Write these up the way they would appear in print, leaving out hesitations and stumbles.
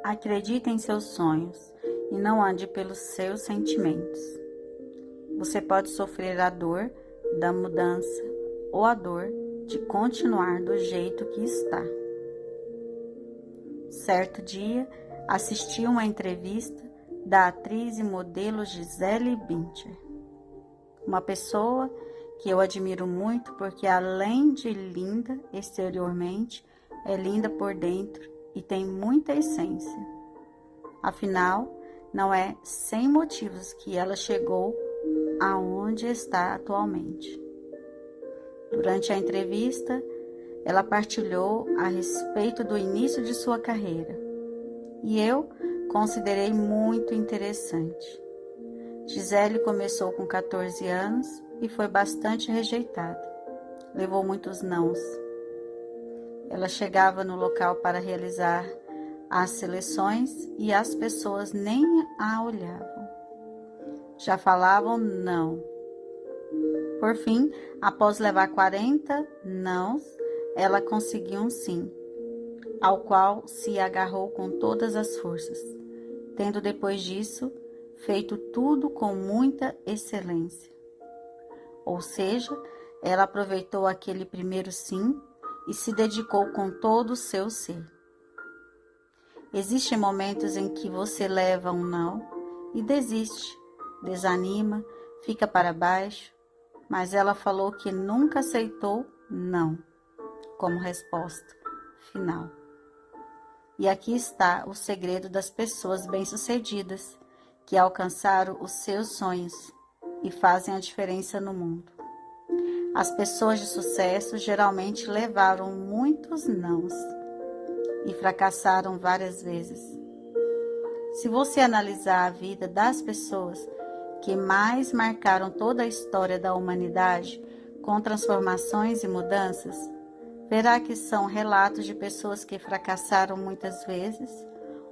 Acredite em seus sonhos e não ande pelos seus sentimentos. Você pode sofrer a dor da mudança ou a dor de continuar do jeito que está. Certo dia, assisti uma entrevista da atriz e modelo Gisele Bündchen, uma pessoa que eu admiro muito porque, além de linda exteriormente, é linda por dentro e tem muita essência. Afinal, não é sem motivos que ela chegou aonde está atualmente. Durante a entrevista, ela partilhou a respeito do início de sua carreira e eu considerei muito interessante. Gisele começou com 14 anos e foi bastante rejeitada. Levou muitos nãos. Ela chegava no local para realizar as seleções e as pessoas nem a olhavam. Já falavam não. Por fim, após levar 40 nãos, ela conseguiu um sim, ao qual se agarrou com todas as forças, tendo depois disso feito tudo com muita excelência. Ou seja, ela aproveitou aquele primeiro sim e se dedicou com todo o seu ser. Existem momentos em que você leva um não e desiste, desanima, fica para baixo, mas ela falou que nunca aceitou não como resposta final. E aqui está o segredo das pessoas bem-sucedidas que alcançaram os seus sonhos e fazem a diferença no mundo. As pessoas de sucesso geralmente levaram muitos nãos e fracassaram várias vezes. Se você analisar a vida das pessoas que mais marcaram toda a história da humanidade com transformações e mudanças, verá que são relatos de pessoas que fracassaram muitas vezes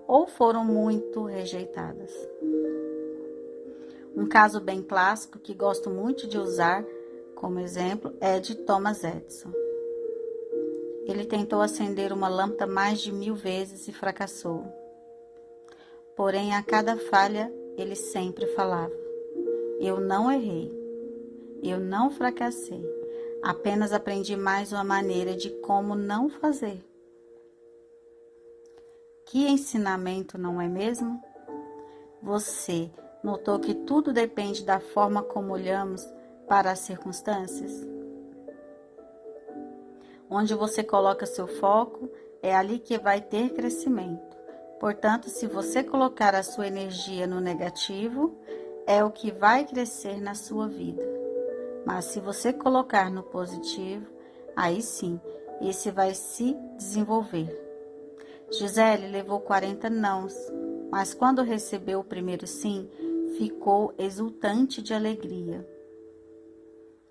ou foram muito rejeitadas. Um caso bem clássico que gosto muito de usar como exemplo é de Thomas Edison. Ele tentou acender uma lâmpada mais de 1000 vezes e fracassou. Porém, a cada falha, ele sempre falava: eu não errei, eu não fracassei, apenas aprendi mais uma maneira de como não fazer. Que ensinamento, não é mesmo? Você notou que tudo depende da forma como olhamos para as circunstâncias? Onde você coloca seu foco, é ali que vai ter crescimento. Portanto, se você colocar a sua energia no negativo, é o que vai crescer na sua vida. Mas se você colocar no positivo, aí sim, esse vai se desenvolver. Gisele levou 40 nãos, mas quando recebeu o primeiro sim, ficou exultante de alegria.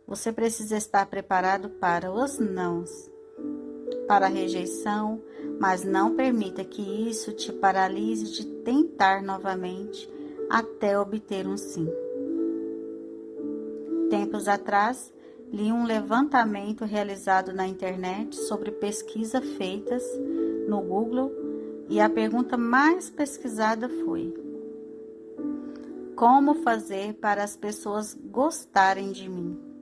Você precisa estar preparado para os nãos, para a rejeição, mas não permita que isso te paralise de tentar novamente até obter um sim. Tempos atrás, li um levantamento realizado na internet sobre pesquisas feitas no Google e a pergunta mais pesquisada foi: como fazer para as pessoas gostarem de mim?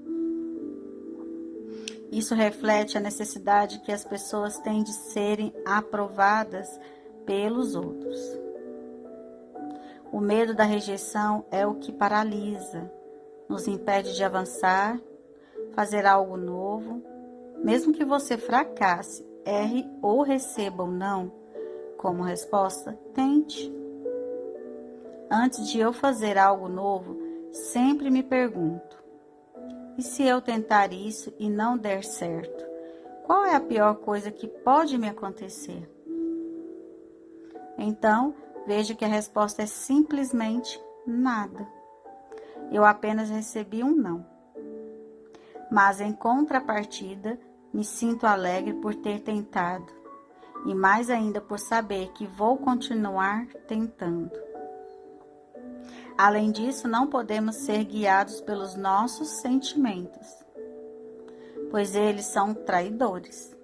Isso reflete a necessidade que as pessoas têm de serem aprovadas pelos outros. O medo da rejeição é o que paralisa, nos impede de avançar, fazer algo novo. Mesmo que você fracasse, erre ou receba um não como resposta, tente. Antes de eu fazer algo novo, sempre me pergunto: e se eu tentar isso e não der certo? Qual é a pior coisa que pode me acontecer? Então, veja que a resposta é simplesmente nada. Eu apenas recebi um não. Mas, em contrapartida, me sinto alegre por ter tentado e mais ainda por saber que vou continuar tentando. Além disso, não podemos ser guiados pelos nossos sentimentos, pois eles são traidores.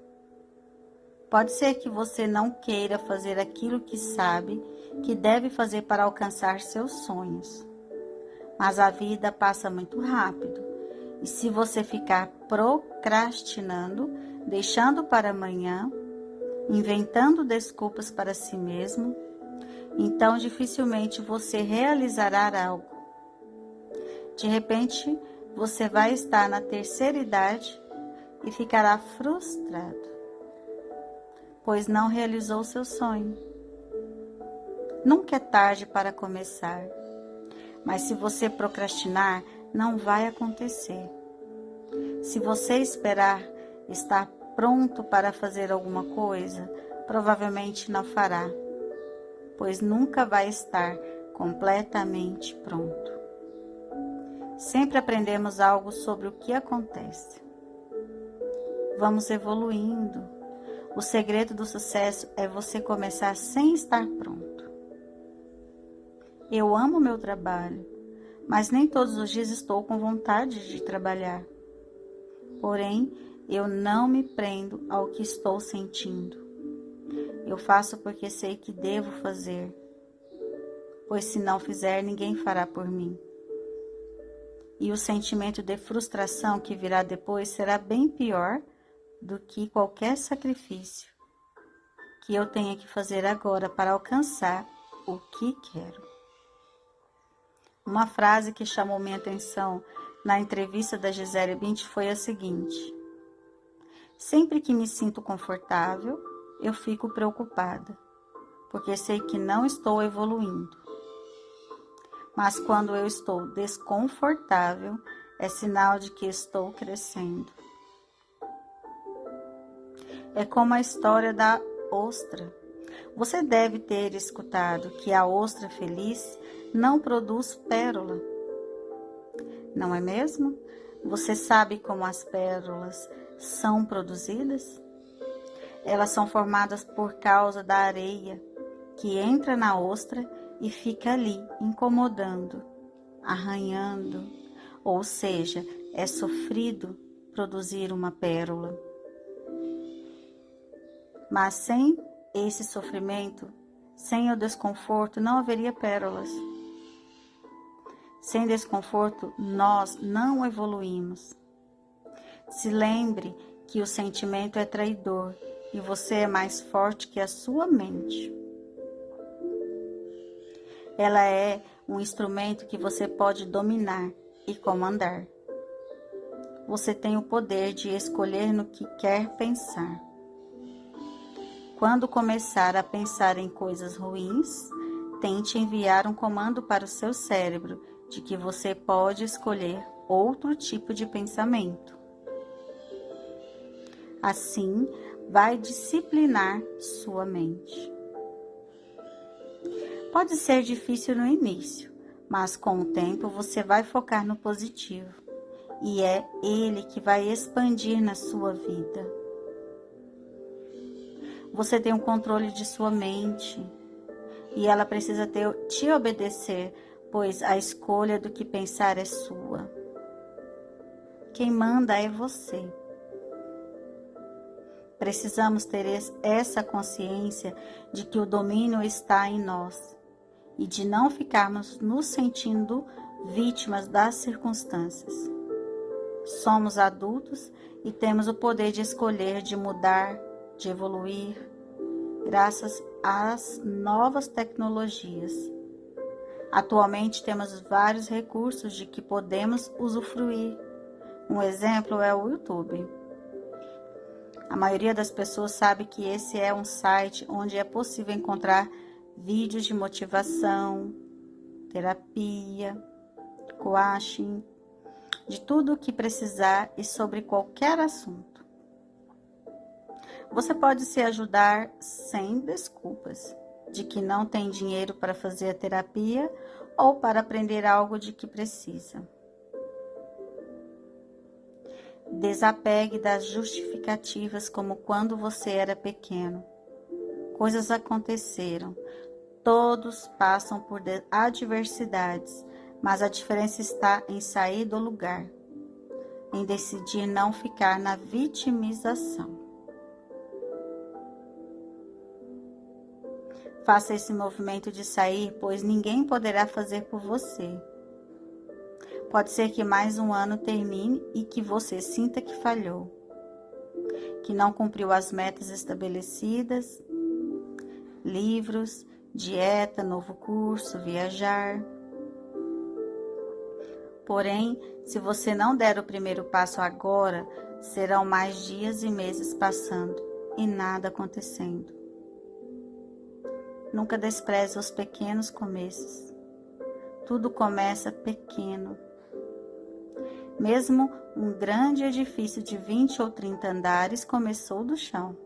Pode ser que você não queira fazer aquilo que sabe que deve fazer para alcançar seus sonhos. Mas a vida passa muito rápido. E se você ficar procrastinando, deixando para amanhã, inventando desculpas para si mesmo, então dificilmente você realizará algo. De repente, você vai estar na terceira idade e ficará frustrado, pois não realizou seu sonho. Nunca é tarde para começar, mas se você procrastinar, não vai acontecer. Se você esperar estar pronto para fazer alguma coisa, provavelmente não fará, pois nunca vai estar completamente pronto. Sempre aprendemos algo sobre o que acontece. Vamos evoluindo. O segredo do sucesso é você começar sem estar pronto. Eu amo meu trabalho, mas nem todos os dias estou com vontade de trabalhar. Porém, eu não me prendo ao que estou sentindo. Eu faço porque sei que devo fazer, pois se não fizer, ninguém fará por mim. E o sentimento de frustração que virá depois será bem pior do que qualquer sacrifício que eu tenha que fazer agora para alcançar o que quero. Uma frase que chamou minha atenção na entrevista da Gisele Bündchen foi a seguinte: sempre que me sinto confortável, eu fico preocupada, porque sei que não estou evoluindo. Mas quando eu estou desconfortável, é sinal de que estou crescendo. É como a história da ostra. Você deve ter escutado que a ostra feliz não produz pérola. Não é mesmo? Você sabe como as pérolas são produzidas? Elas são formadas por causa da areia que entra na ostra e fica ali incomodando, arranhando, ou seja, é sofrido produzir uma pérola. Mas sem esse sofrimento, sem o desconforto, não haveria pérolas. Sem desconforto, nós não evoluímos. Se lembre que o sentimento é traidor e você é mais forte que a sua mente. Ela é um instrumento que você pode dominar e comandar. Você tem o poder de escolher no que quer pensar. Quando começar a pensar em coisas ruins, tente enviar um comando para o seu cérebro de que você pode escolher outro tipo de pensamento. Assim, vai disciplinar sua mente. Pode ser difícil no início, mas com o tempo você vai focar no positivo e é ele que vai expandir na sua vida. Você tem o controle de sua mente e ela precisa te obedecer, pois a escolha do que pensar é sua. Quem manda é você. Precisamos ter essa consciência de que o domínio está em nós e de não ficarmos nos sentindo vítimas das circunstâncias. Somos adultos e temos o poder de escolher, de mudar, de evoluir, graças às novas tecnologias. Atualmente temos vários recursos de que podemos usufruir. Um exemplo é o YouTube. A maioria das pessoas sabe que esse é um site onde é possível encontrar vídeos de motivação, terapia, coaching, de tudo o que precisar e sobre qualquer assunto. Você pode se ajudar sem desculpas de que não tem dinheiro para fazer a terapia ou para aprender algo de que precisa. Desapegue das justificativas como quando você era pequeno. Coisas aconteceram. Todos passam por adversidades, mas a diferença está em sair do lugar, em decidir não ficar na vitimização. Faça esse movimento de sair, pois ninguém poderá fazer por você. Pode ser que mais um ano termine e que você sinta que falhou, que não cumpriu as metas estabelecidas, livros, dieta, novo curso, viajar. Porém, se você não der o primeiro passo agora, serão mais dias e meses passando e nada acontecendo. Nunca despreze os pequenos começos. Tudo começa pequeno. Mesmo um grande edifício de 20 ou 30 andares começou do chão.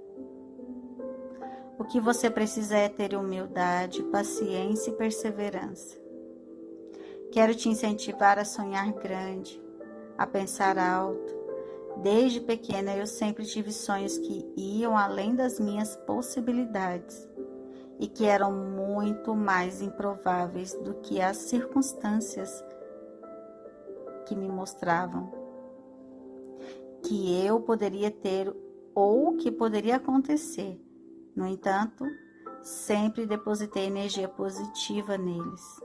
O que você precisa é ter humildade, paciência e perseverança. Quero te incentivar a sonhar grande, a pensar alto. Desde pequena eu sempre tive sonhos que iam além das minhas possibilidades e que eram muito mais improváveis do que as circunstâncias que me mostravam que eu poderia ter ou que poderia acontecer. No entanto, sempre depositei energia positiva neles.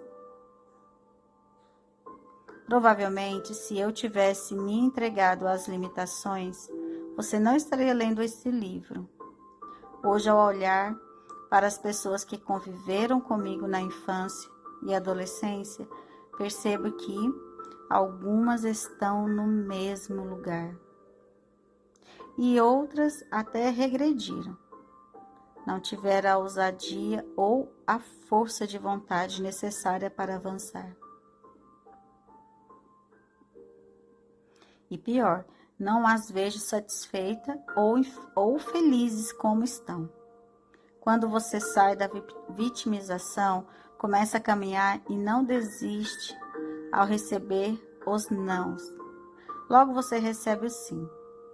Provavelmente, se eu tivesse me entregado às limitações, você não estaria lendo esse livro. Hoje, ao olhar para as pessoas que conviveram comigo na infância e adolescência, percebo que algumas estão no mesmo lugar e outras até regrediram. Não tiveram a ousadia ou a força de vontade necessária para avançar. E pior, não as vejo satisfeitas ou felizes como estão. Quando você sai da vitimização, começa a caminhar e não desiste ao receber os nãos. Logo você recebe o sim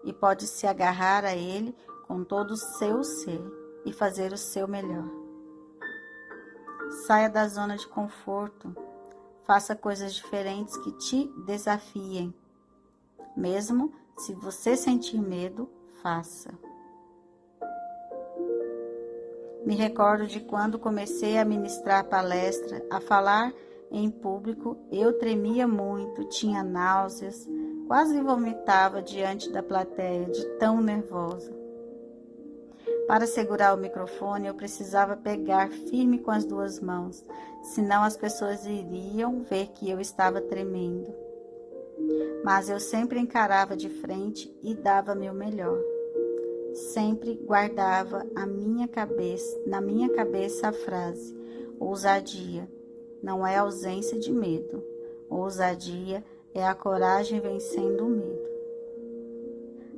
e pode se agarrar a ele com todo o seu ser e fazer o seu melhor. Saia da zona de conforto, faça coisas diferentes que te desafiem. Mesmo se você sentir medo, faça. Me recordo de quando comecei a ministrar palestra, a falar em público, eu tremia muito, tinha náuseas, quase vomitava diante da plateia, de tão nervosa. Para segurar o microfone, eu precisava pegar firme com as duas mãos, senão as pessoas iriam ver que eu estava tremendo. Mas eu sempre encarava de frente e dava meu melhor. Sempre guardava na minha cabeça a frase: ousadia não é ausência de medo. Ousadia é a coragem vencendo o medo.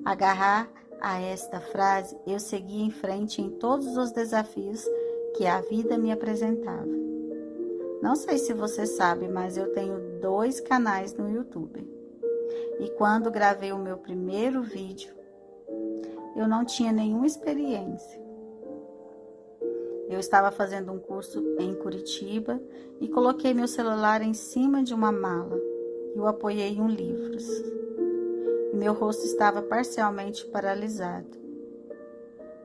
Agarrar a esta frase, eu segui em frente em todos os desafios que a vida me apresentava. Não sei se você sabe, mas eu tenho 2 canais no YouTube. E quando gravei o meu primeiro vídeo, eu não tinha nenhuma experiência. Eu estava fazendo um curso em Curitiba e coloquei meu celular em cima de uma mala e o apoiei em livros. E meu rosto estava parcialmente paralisado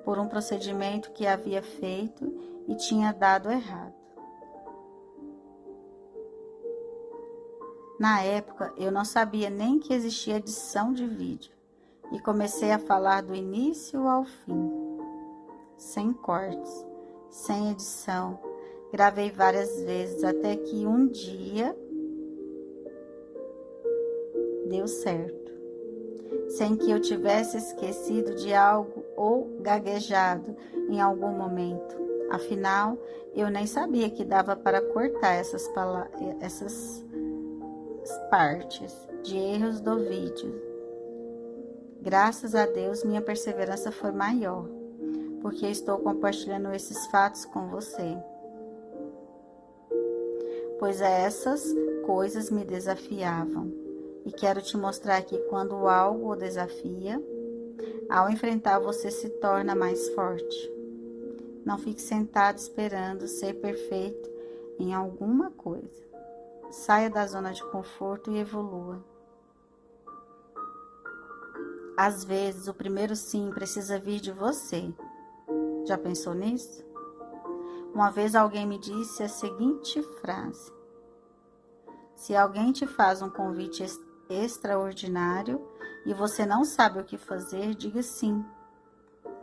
por um procedimento que havia feito e tinha dado errado. Na época, eu não sabia nem que existia edição de vídeo e comecei a falar do início ao fim, sem cortes, sem edição. Gravei várias vezes até que um dia deu certo, sem que eu tivesse esquecido de algo ou gaguejado em algum momento. Afinal, eu nem sabia que dava para cortar essas partes de erros do vídeo. Graças a Deus, minha perseverança foi maior, porque estou compartilhando esses fatos com você. Pois essas coisas me desafiavam. E quero te mostrar que quando algo o desafia, ao enfrentar você se torna mais forte. Não fique sentado esperando ser perfeito em alguma coisa. Saia da zona de conforto e evolua. Às vezes, o primeiro sim precisa vir de você. Já pensou nisso? Uma vez alguém me disse a seguinte frase: se alguém te faz um convite extraordinário e você não sabe o que fazer, diga sim.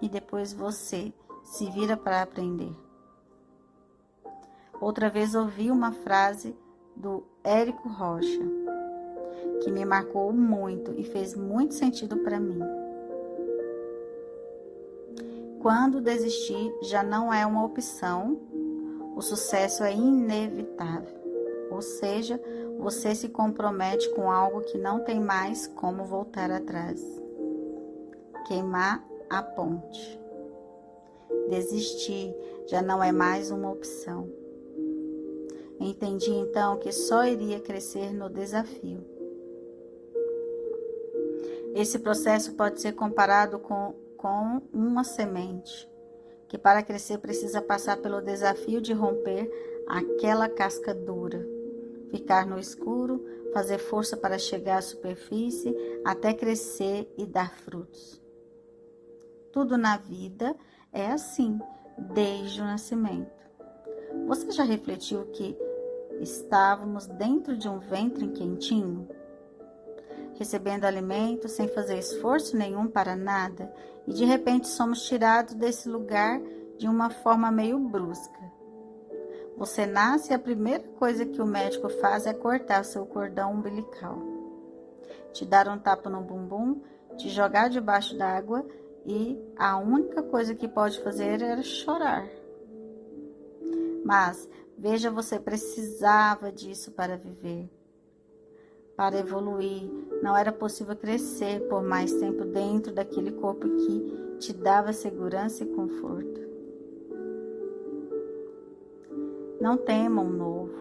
E depois você se vira para aprender. Outra vez ouvi uma frase do Érico Rocha, que me marcou muito e fez muito sentido para mim. Quando desistir já não é uma opção, o sucesso é inevitável. Ou seja, você se compromete com algo que não tem mais como voltar atrás. Queimar a ponte. Desistir já não é mais uma opção. Entendi então que só iria crescer no desafio. Esse processo pode ser comparado com uma semente, que para crescer precisa passar pelo desafio de romper aquela casca dura, ficar no escuro, fazer força para chegar à superfície, até crescer e dar frutos. Tudo na vida é assim, desde o nascimento. Você já refletiu que estávamos dentro de um ventre quentinho, recebendo alimento sem fazer esforço nenhum para nada, e de repente somos tirados desse lugar de uma forma meio brusca. Você nasce e a primeira coisa que o médico faz é cortar seu cordão umbilical, te dar um tapa no bumbum, te jogar debaixo d'água e a única coisa que pode fazer era chorar. Mas, veja, você precisava disso para viver. Para evoluir, não era possível crescer por mais tempo dentro daquele corpo que te dava segurança e conforto. Não tema o novo,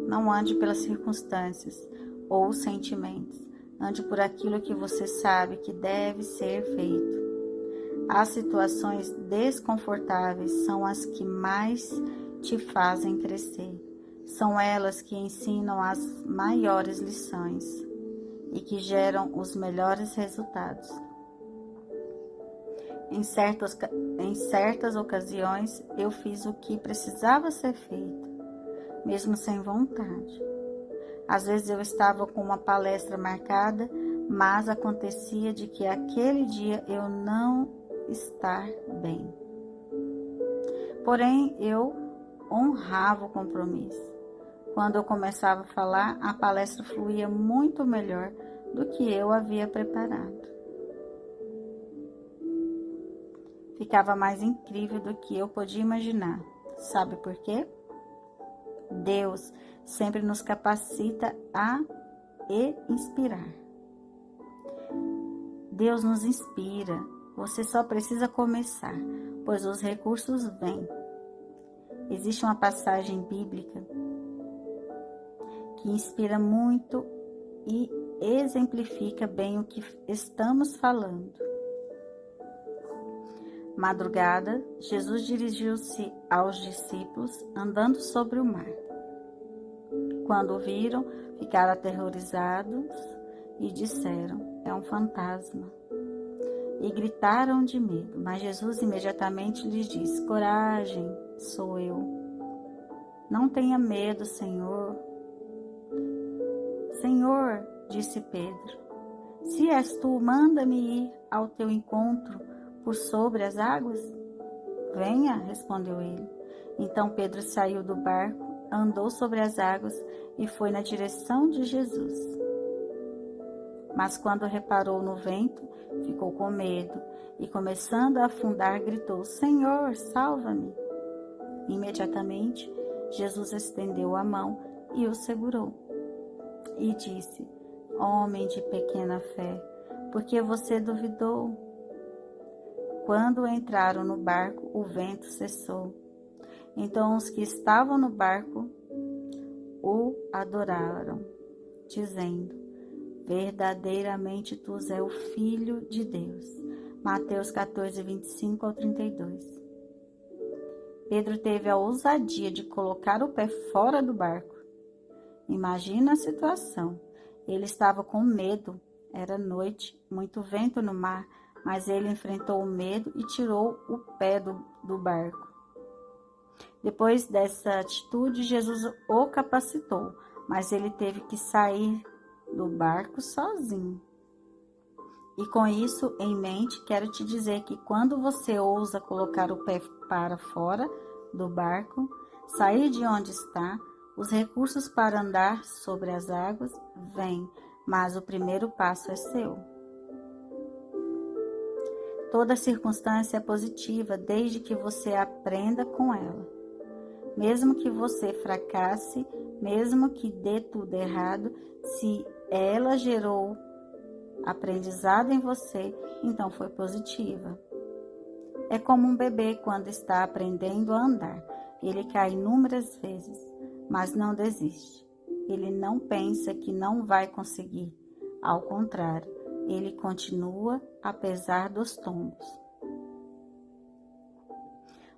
não ande pelas circunstâncias ou sentimentos, ande por aquilo que você sabe que deve ser feito. As situações desconfortáveis são as que mais te fazem crescer. São elas que ensinam as maiores lições e que geram os melhores resultados. Em certas ocasiões, eu fiz o que precisava ser feito, mesmo sem vontade. Às vezes eu estava com uma palestra marcada, mas acontecia de que aquele dia eu não estar bem. Porém, eu honrava o compromisso. Quando eu começava a falar, a palestra fluía muito melhor do que eu havia preparado. Ficava mais incrível do que eu podia imaginar. Sabe por quê? Deus sempre nos capacita a inspirar. Deus nos inspira. Você só precisa começar, pois os recursos vêm. Existe uma passagem bíblica que inspira muito e exemplifica bem o que estamos falando. Madrugada, Jesus dirigiu-se aos discípulos andando sobre o mar. Quando o viram, ficaram aterrorizados e disseram: é um fantasma. E gritaram de medo, mas Jesus imediatamente lhes disse: coragem, sou eu. Não tenha medo, Senhor. Senhor, disse Pedro, se és tu, manda-me ir ao teu encontro por sobre as águas. Venha, respondeu ele. Então Pedro saiu do barco, andou sobre as águas e foi na direção de Jesus. Mas quando reparou no vento, ficou com medo e, começando a afundar, gritou: Senhor, salva-me! Imediatamente, Jesus estendeu a mão e o segurou. E disse: homem de pequena fé, por que você duvidou? Quando entraram no barco, o vento cessou. Então os que estavam no barco o adoraram, dizendo: verdadeiramente tu és o Filho de Deus. Mateus 14, 25 ao 32. Pedro teve a ousadia de colocar o pé fora do barco. Imagina a situação. Ele estava com medo. Era noite, muito vento no mar, mas ele enfrentou o medo e tirou o pé do barco. Depois dessa atitude, Jesus o capacitou, mas ele teve que sair do barco sozinho. E com isso em mente, quero te dizer que quando você ousa colocar o pé para fora do barco, sair de onde está, os recursos para andar sobre as águas vêm, mas o primeiro passo é seu. Toda circunstância é positiva desde que você aprenda com ela. Mesmo que você fracasse, mesmo que dê tudo errado, se ela gerou aprendizado em você, então foi positiva. É como um bebê quando está aprendendo a andar. Ele cai inúmeras vezes, mas não desiste. Ele não pensa que não vai conseguir. Ao contrário, ele continua apesar dos tombos.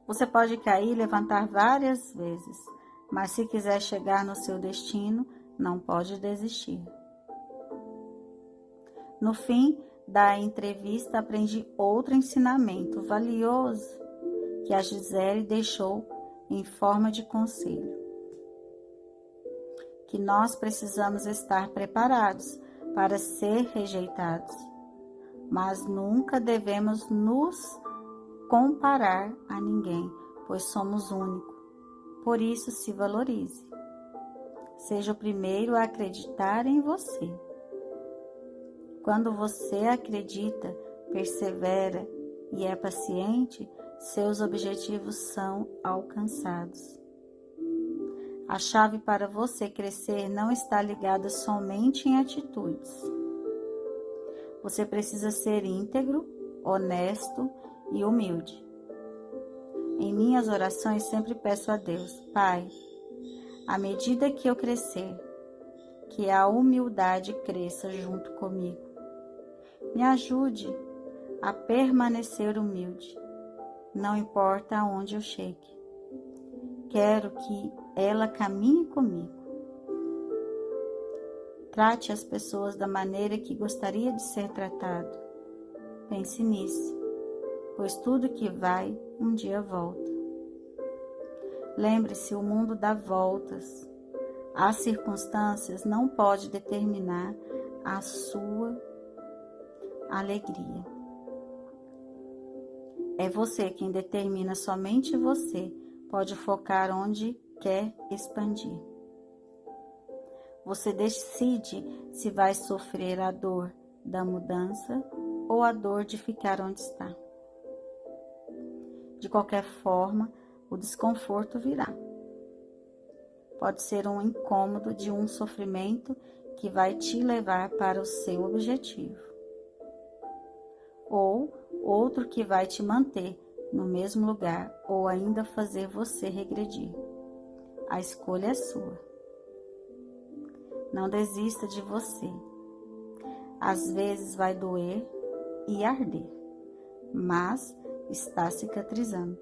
Você pode cair e levantar várias vezes, mas se quiser chegar no seu destino, não pode desistir. No fim da entrevista, aprendi outro ensinamento valioso que a Gisele deixou em forma de conselho. Que nós precisamos estar preparados para ser rejeitados, mas nunca devemos nos comparar a ninguém, pois somos únicos. Por isso, se valorize. Seja o primeiro a acreditar em você. Quando você acredita, persevera e é paciente, seus objetivos são alcançados. A chave para você crescer não está ligada somente em atitudes. Você precisa ser íntegro, honesto e humilde. Em minhas orações sempre peço a Deus, Pai, à medida que eu crescer, que a humildade cresça junto comigo. Me ajude a permanecer humilde, não importa aonde eu chegue. Quero que ela caminhe comigo. Trate as pessoas da maneira que gostaria de ser tratado. Pense nisso, pois tudo que vai, um dia volta. Lembre-se, o mundo dá voltas. As circunstâncias não podem determinar a sua alegria. É você quem determina, somente você pode focar onde quer expandir. Você decide se vai sofrer a dor da mudança ou a dor de ficar onde está. De qualquer forma, o desconforto virá. Pode ser um incômodo de um sofrimento que vai te levar para o seu objetivo. Ou outro que vai te manter no mesmo lugar ou ainda fazer você regredir. A escolha é sua. Não desista de você. Às vezes vai doer e arder, mas está cicatrizando.